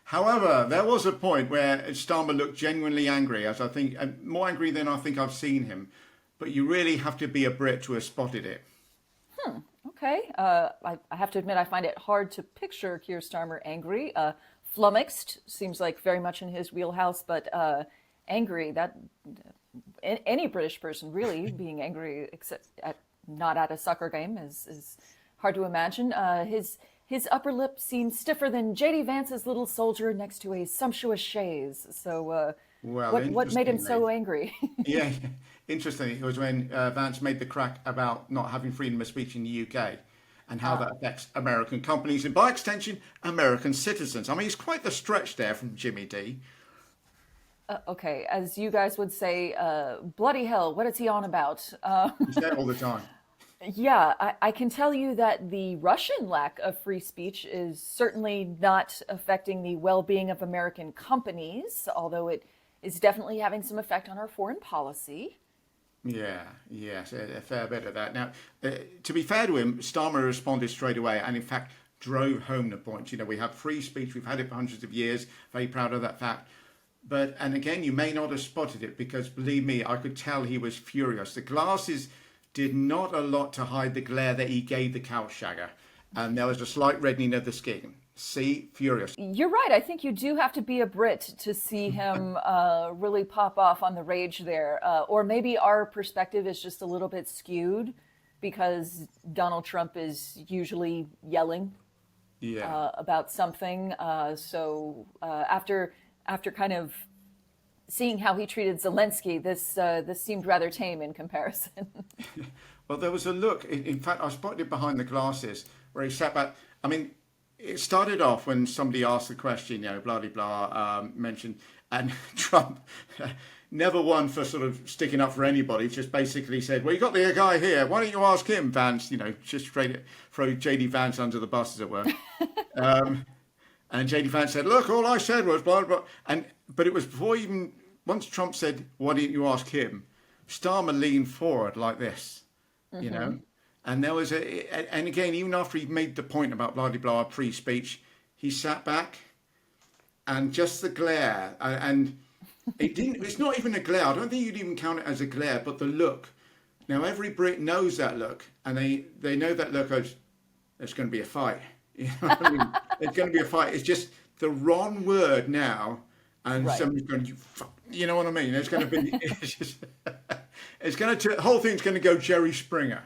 However, there was a point where Starmer looked genuinely angry, as I think, more angry than I think I've seen him. But you really have to be a Brit to have spotted it. Okay. I have to admit, I find it hard to picture Keir Starmer angry. Flummoxed seems like very much in his wheelhouse, but angry, that any British person really being angry, except not at a soccer game, is hard to imagine. His upper lip seems stiffer than JD Vance's little soldier next to a sumptuous chaise. So, Well, what made him interestingly, so angry? yeah, interestingly, it was when Vance made the crack about not having freedom of speech in the UK and how that affects American companies and, by extension, American citizens. I mean, it's quite the stretch there from Jimmy D. Okay, as you guys would say, bloody hell, what is he on about? You say it all the time. Yeah, I can tell you that the Russian lack of free speech is certainly not affecting the well being of American companies, although it is definitely having some effect on our foreign policy. Yeah, yes, a fair bit of that. Now, to be fair to him, Starmer responded straight away and, in fact, drove home the point. You know, we have free speech, we've had it for hundreds of years, very proud of that fact. But, and again, you may not have spotted it because, believe me, I could tell he was furious. The glasses did not a lot to hide the glare that he gave the couch shagger. And there was a slight reddening of the skin. See, furious. You're right. I think you do have to be a Brit to see him really pop off on the rage there. Or maybe our perspective is just a little bit skewed because Donald Trump is usually yelling Yeah. about something. After kind of seeing how he treated Zelensky, this seemed rather tame in comparison. Well, there was a look. In fact, I spotted it behind the glasses where he sat back. I mean, it started off when somebody asked the question, you know, blah, blah, blah, mentioned, and Trump, never one for sort of sticking up for anybody, just basically said, well, you got the guy here. Why don't you ask him, Vance? You know, just straight throw JD Vance under the bus, as it were. And JD Vance said, look, all I said was blah, blah. But it was before even, once Trump said, why didn't you ask him? Starmer leaned forward like this, you know. And there was and again, even after he made the point about blah, blah, blah, pre-speech, he sat back and just the glare. And it's not even a glare. I don't think you'd even count it as a glare, but the look. Now, every Brit knows that look. And they know that look as, there's going to be a fight. You know what I mean? It's going to be a fight. It's just the wrong word now, and Right. somebody's going to, you know what I mean? It's going to be, it's just, the whole thing's going to go Jerry Springer.